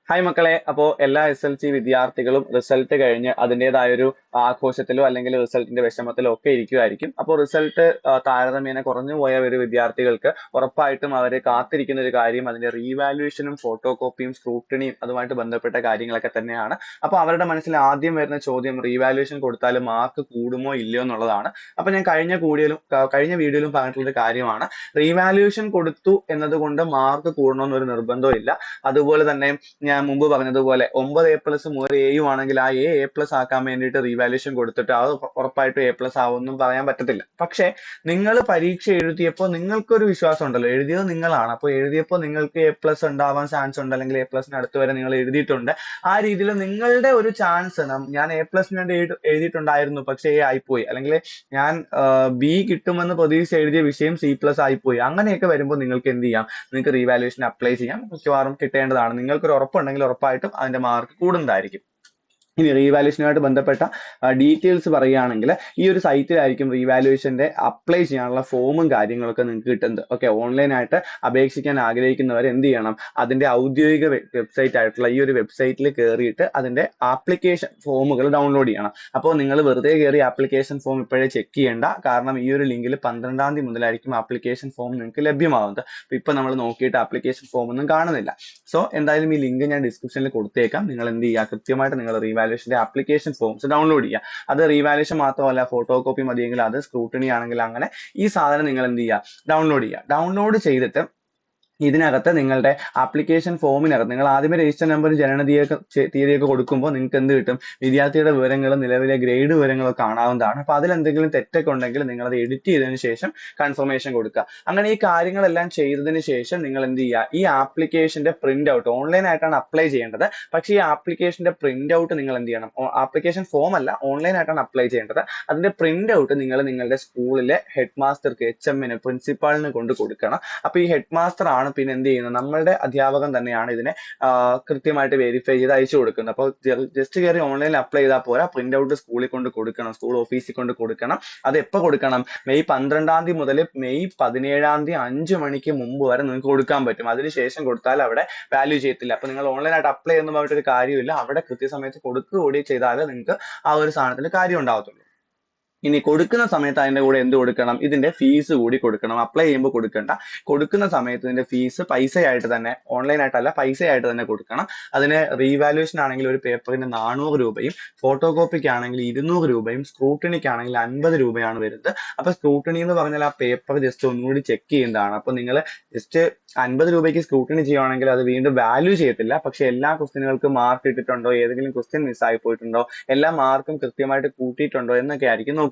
Hi മക്കളെ, അപ്പോ എല്ലാ SLC വിദ്യാർത്ഥികളും റിസൾട്ട് കഴിഞ്ഞ് അതിൻ്റെതായ ഒരു ആഘോഷത്തിലോ അല്ലെങ്കിൽ റിസൾട്ടിന്റെ വിഷമത്തിലോ ഒക്കെ ഇരിക്കുമായിരിക്കും. അപ്പോൾ റിസൾട്ട് താരതമ്യേന കുറഞ്ഞു പോയ ഒരു വിദ്യാർത്ഥികൾക്ക് ഉറപ്പായിട്ടും അവർ കാത്തിരിക്കുന്ന ഒരു കാര്യം അതിന്റെ റീവാലുവേഷനും ഫോട്ടോ കോപ്പിയും സ്ക്രൂട്ടണിയും അതുമായിട്ട് ബന്ധപ്പെട്ട കാര്യങ്ങളൊക്കെ തന്നെയാണ്. അപ്പോൾ അവരുടെ മനസ്സിൽ ആദ്യം വരുന്ന ചോദ്യം റീവാലുവേഷൻ കൊടുത്താൽ മാർക്ക് കൂടുമോ ഇല്ലയോ എന്നുള്ളതാണ്. അപ്പൊ ഞാൻ കഴിഞ്ഞ വീഡിയോയിലും പറഞ്ഞിട്ടുള്ള കാര്യമാണ്, റീവാലുവേഷൻ കൊടുത്തു എന്നതുകൊണ്ട് മാർക്ക് കൂടണമെന്നൊരു നിർബന്ധവും ഇല്ല. അതുപോലെ തന്നെ ഞാൻ മുമ്പ് പറഞ്ഞതുപോലെ 9A+ മുതൽ A ആണെങ്കിൽ ആ A+ ആക്കാൻ വേണ്ടിയിട്ട് റീവാലുവേഷൻ കൊടുത്തിട്ട് അത് ഉറപ്പായിട്ടും A+ ആവുമെന്നും പറയാൻ പറ്റത്തില്ല. പക്ഷെ നിങ്ങൾ പരീക്ഷ എഴുതിയപ്പോൾ നിങ്ങൾക്കൊരു വിശ്വാസം ഉണ്ടല്ലോ, എഴുതിയത് നിങ്ങളാണ്. അപ്പോൾ എഴുതിയപ്പോൾ നിങ്ങൾക്ക് A+ ഉണ്ടാവാൻ ചാൻസ് ഉണ്ട്, അല്ലെങ്കിൽ A+ന് അടുത്ത് വരെ നിങ്ങൾ എഴുതിയിട്ടുണ്ട്. ആ രീതിയിൽ നിങ്ങളുടെ ഒരു ചാൻസ്, ഞാൻ A+ന് വേണ്ടി എഴുതിയിട്ടുണ്ടായിരുന്നു പക്ഷേ A ആയിപ്പോയി, അല്ലെങ്കിൽ ഞാൻ B കിട്ടുമെന്ന് പ്രതീക്ഷിച്ച് എഴുതിയ വിഷയം C+ ആയിപ്പോയി, അങ്ങനെയൊക്കെ വരുമ്പോൾ നിങ്ങൾക്ക് എന്ത് ചെയ്യാം, നിങ്ങൾക്ക് റീവാലുവേഷൻ അപ്ലൈ ചെയ്യാം. മിക്കവാറും കിട്ടേണ്ടതാണ്. നിങ്ങൾക്കൊരു ഉറപ്പുണ്ടെങ്കിൽ ഉറപ്പായിട്ടും അതിന്റെ മാർക്ക് കൂടുന്നതായിരിക്കും. ഇനി റീവാലുവേഷനുമായിട്ട് ബന്ധപ്പെട്ട ഡീറ്റെയിൽസ് പറയുകയാണെങ്കിൽ ഈ ഒരു സൈറ്റിലായിരിക്കും റീവാലുവേഷന്റെ അപ്ലൈ ചെയ്യാനുള്ള ഫോമും കാര്യങ്ങളൊക്കെ നിങ്ങൾക്ക് കിട്ടുന്നത്. ഓക്കെ, ഓൺലൈനായിട്ട് അപേക്ഷിക്കാൻ ആഗ്രഹിക്കുന്നവർ എന്ത് ചെയ്യണം, അതിന്റെ ഔദ്യോഗിക വെബ്സൈറ്റ് ആയിട്ടുള്ള ഈ ഒരു വെബ്സൈറ്റിൽ കയറിയിട്ട് അതിന്റെ ആപ്ലിക്കേഷൻ ഫോമുകൾ ഡൗൺലോഡ് ചെയ്യണം. അപ്പോൾ നിങ്ങൾ വെറുതെ കയറി ആപ്ലിക്കേഷൻ ഫോം ഇപ്പോഴേ ചെക്ക് ചെയ്യേണ്ട, കാരണം ഈ ഒരു ലിങ്കിൽ 12-ാം തീയതി മുതലായിരിക്കും ആപ്ലിക്കേഷൻ ഫോം നിങ്ങൾക്ക് ലഭ്യമാവുന്നത്. ഇപ്പൊ നമ്മൾ നോക്കിയിട്ട് ആപ്ലിക്കേഷൻ ഫോം ഒന്നും കാണുന്നില്ല. സോ എന്തായാലും ഈ ലിങ്ക് ഞാൻ ഡിസ്ക്രിപ്ഷനിൽ കൊടുത്തേക്കാം. നിങ്ങൾ എന്ത് ചെയ്യുക, കൃത്യമായിട്ട് നിങ്ങൾ റീവാലുവേഷന്റെ ആപ്ലിക്കേഷൻ ഫോംസ് ഡൗൺലോഡ് ചെയ്യുക. അത് റീവാലുവേഷൻ മാത്രമല്ല, ഫോട്ടോ കോപ്പി മതിയെങ്കിൽ അത്, സ്ക്രൂട്ടണി ആണെങ്കിൽ അങ്ങനെ, ഈ സാധനം നിങ്ങൾ എന്ത് ചെയ്യുക, ഡൗൺലോഡ് ചെയ്യുക. ഡൗൺലോഡ് ചെയ്തിട്ട് ഇതിനകത്ത് നിങ്ങളുടെ ആപ്ലിക്കേഷൻ ഫോമിനകത്ത് നിങ്ങൾ ആദ്യമേ രജിസ്റ്റർ നമ്പർ തീയതിയൊക്കെ കൊടുക്കുമ്പോൾ നിങ്ങൾക്ക് എന്ത് കിട്ടും, വിദ്യാർത്ഥിയുടെ വിവരങ്ങളും നിലവിലെ ഗ്രേഡ് വിവരങ്ങളും കാണാവുന്നതാണ്. അപ്പൊ അതിലെന്തെങ്കിലും തെറ്റൊക്കെ ഉണ്ടെങ്കിൽ നിങ്ങൾ അത് എഡിറ്റ് ചെയ്തതിനു ശേഷം കൺഫർമേഷൻ കൊടുക്കുക. അങ്ങനെ ഈ കാര്യങ്ങളെല്ലാം ചെയ്തതിന് ശേഷം നിങ്ങൾ എന്ത് ചെയ്യുക, ഈ ആപ്ലിക്കേഷന്റെ പ്രിന്റ് ഔട്ട്, ഓൺലൈൻ ആയിട്ടാണ് അപ്ലൈ ചെയ്യേണ്ടത്, പക്ഷേ ഈ ആപ്ലിക്കേഷന്റെ പ്രിന്റ് ഔട്ട് നിങ്ങൾ എന്ത് ചെയ്യണം, ആപ്ലിക്കേഷൻ ഫോം അല്ല, ഓൺലൈൻ ആയിട്ടാണ് അപ്ലൈ ചെയ്യേണ്ടത്. അതിന്റെ പ്രിന്റ് ഔട്ട് നിങ്ങൾ നിങ്ങളുടെ സ്കൂളിലെ ഹെഡ് മാസ്റ്റർക്ക്, HM-ന്, പ്രിൻസിപ്പാളിന് കൊണ്ട് കൊടുക്കണം. അപ്പൊ ഈ ഹെഡ് മാസ്റ്റർ ആണ് പിന്നെ എന്ത് ചെയ്യുന്നത്, നമ്മളുടെ അധ്യാപകൻ തന്നെയാണ് ഇതിനെ കൃത്യമായിട്ട് വെരിഫൈ ചെയ്ത് അയച്ചു കൊടുക്കുന്നത്. അപ്പോൾ ജസ്റ്റ് കയറി ഓൺലൈനിൽ അപ്ലൈ ചെയ്താൽ പോരാ, പ്രിന്റ് ഔട്ട് സ്കൂളിൽ കൊണ്ട് കൊടുക്കണം, സ്കൂൾ ഓഫീസിൽ കൊണ്ട് കൊടുക്കണം. അത് എപ്പോൾ കൊടുക്കണം, മെയ് 12-ാം തീയതി മുതൽ മെയ് 17-ാം തീയതി 5 മണിക്ക് മുമ്പ് വരെ നിങ്ങൾക്ക് കൊടുക്കാൻ പറ്റും. അതിനുശേഷം കൊടുത്താൽ അവിടെ വാല്യൂ ചെയ്യത്തില്ല. അപ്പൊ നിങ്ങൾ ഓൺലൈനായിട്ട് അപ്ലൈ ചെയ്യുന്ന പറഞ്ഞിട്ടൊരു കാര്യമില്ല, അവിടെ കൃത്യസമയത്ത് കൊടുക്കുകകൂടി ചെയ്താൽ നിങ്ങൾക്ക് ആ ഒരു സാധനത്തിന് കാര്യം ഉണ്ടാവത്തുള്ളൂ. ഇനി കൊടുക്കുന്ന സമയത്ത് അതിന്റെ കൂടെ എന്ത് കൊടുക്കണം, ഇതിന്റെ ഫീസ് കൂടി കൊടുക്കണം. അപ്ലൈ ചെയ്യുമ്പോൾ കൊടുക്കണ്ട, കൊടുക്കുന്ന സമയത്ത് ഇതിന്റെ ഫീസ് പൈസയായിട്ട് തന്നെ, ഓൺലൈൻ ആയിട്ടല്ല, പൈസയായിട്ട് തന്നെ കൊടുക്കണം. അതിന് റീവാലുവേഷൻ ആണെങ്കിൽ ഒരു പേപ്പറിന് 400 രൂപയും, ഫോട്ടോ കോപ്പിക്ക് ആണെങ്കിൽ 200 രൂപയും, സ്ക്രൂട്ടണിക്ക് ആണെങ്കിൽ 50 രൂപയാണ് വരുന്നത്. അപ്പൊ സ്ക്രൂട്ടണി എന്ന് പറഞ്ഞാൽ ആ പേപ്പർ ജസ്റ്റ് ഒന്നുകൂടി ചെക്ക് ചെയ്യുന്നതാണ്. അപ്പൊ നിങ്ങൾ ജസ്റ്റ് 50 രൂപയ്ക്ക് സ്ക്രൂട്ടണി ചെയ്യുവാണെങ്കിൽ അത് വീണ്ടും വാല്യൂ ചെയ്യത്തില്ല, പക്ഷെ എല്ലാ ക്വസ്റ്റ്യനുകൾക്കും മാർക്ക് ഇട്ടിട്ടുണ്ടോ, ഏതെങ്കിലും ക്വസ്റ്റ്യൻ മിസ്സായി പോയിട്ടുണ്ടോ, എല്ലാ മാർക്കും കൃത്യമായിട്ട് കൂട്ടിയിട്ടുണ്ടോ എന്നൊക്കെ ആയിരിക്കും നോക്കുന്നത്.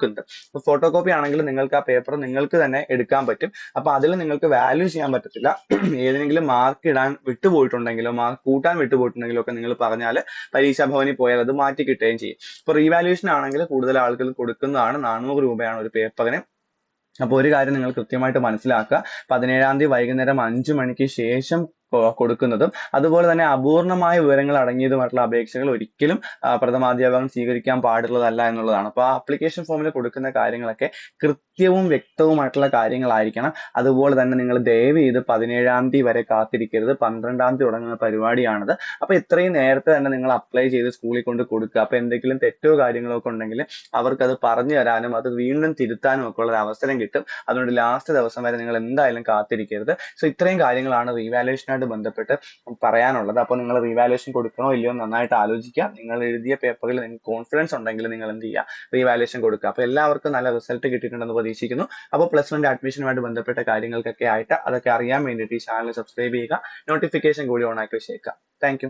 ഫോട്ടോ കോപ്പി ആണെങ്കിൽ നിങ്ങൾക്ക് ആ പേപ്പർ നിങ്ങൾക്ക് തന്നെ എടുക്കാൻ പറ്റും. അപ്പൊ അതിൽ നിങ്ങൾക്ക് വാല്യൂ ചെയ്യാൻ പറ്റത്തില്ല. ഏതെങ്കിലും മാർക്ക് ഇടാൻ വിട്ടുപോയിട്ടുണ്ടെങ്കിലോ മാർക്ക് കൂട്ടാൻ വിട്ടുപോയിട്ടുണ്ടെങ്കിലോ ഒക്കെ നിങ്ങൾ പറഞ്ഞാൽ പരീക്ഷാ ഭവനിൽ പോയാൽ അത് മാറ്റി കിട്ടുകയും ചെയ്യും. ഇപ്പൊ റീവാലുവേഷൻ ആണെങ്കിൽ കൂടുതൽ ആളുകൾ കൊടുക്കുന്നതാണ്, 400 രൂപയാണ് ഒരു പേപ്പറിന്. അപ്പൊ ഒരു കാര്യം നിങ്ങൾ കൃത്യമായിട്ട് മനസ്സിലാക്കുക, 17-ാം തീയതി വൈകുന്നേരം 5 മണിക്ക് ശേഷം കൊടുക്കുന്നതും അതുപോലെ തന്നെ അപൂർണമായ വിവരങ്ങൾ അടങ്ങിയതുമായിട്ടുള്ള അപേക്ഷകൾ ഒരിക്കലും പ്രഥമാധ്യാപകൻ സ്വീകരിക്കാൻ പാടുള്ളതല്ല എന്നുള്ളതാണ്. അപ്പൊ ആ ആപ്ലിക്കേഷൻ ഫോമിൽ കൊടുക്കുന്ന കാര്യങ്ങളൊക്കെ കൃത്യവും വ്യക്തവുമായിട്ടുള്ള കാര്യങ്ങളായിരിക്കണം. അതുപോലെ തന്നെ നിങ്ങൾ ദയവ് ചെയ്ത് 17-ാം തീയതി വരെ കാത്തിരിക്കരുത്, 12-ാം തീയതി തുടങ്ങുന്ന പരിപാടിയാണത്. അപ്പൊ ഇത്രയും നേരത്തെ തന്നെ നിങ്ങൾ അപ്ലൈ ചെയ്ത് സ്കൂളിൽ കൊണ്ട് കൊടുക്കുക. അപ്പൊ എന്തെങ്കിലും തെറ്റോ കാര്യങ്ങളോ ഒക്കെ ഉണ്ടെങ്കിൽ അവർക്ക് അത് പറഞ്ഞു തരാനും അത് വീണ്ടും തിരുത്താനും ഒക്കെ ഉള്ള ഒരു അവസരം കിട്ടും. അതുകൊണ്ട് ലാസ്റ്റ് ദിവസം വരെ നിങ്ങൾ എന്തായാലും കാത്തിരിക്കരുത്. സോ ഇത്രയും കാര്യങ്ങളാണ് റീവാലുവേഷനായിട്ട് ബന്ധപ്പെട്ട് പറയാനുള്ളത്. അപ്പോൾ നിങ്ങൾ റീവാലുവേഷൻ കൊടുക്കണോ ഇല്ലയോ നന്നായിട്ട് ആലോചിക്കുക. നിങ്ങൾ എഴുതിയ പേപ്പറിൽ നിങ്ങൾക്ക് കോൺഫിഡൻസ് ഉണ്ടെങ്കിൽ നിങ്ങൾ എന്ത് ചെയ്യുക, റീവാലുവേഷൻ കൊടുക്കുക. അപ്പോൾ എല്ലാവർക്കും നല്ല റിസൾട്ട് കിട്ടിയിട്ടുണ്ടെന്ന് പ്രതീക്ഷിക്കുന്നു. അപ്പോൾ +1 അഡ്മിഷനുമായിട്ട് ബന്ധപ്പെട്ട കാര്യങ്ങൾക്കൊക്കെ ആയിട്ട് അതൊക്കെ അറിയാൻ വേണ്ടിയിട്ട് ഈ ചാനൽ സബ്സ്ക്രൈബ് ചെയ്യുക, നോട്ടിഫിക്കേഷൻ കൂടി ഓൺ ആക്കി വെച്ചേക്കുക. Thank you.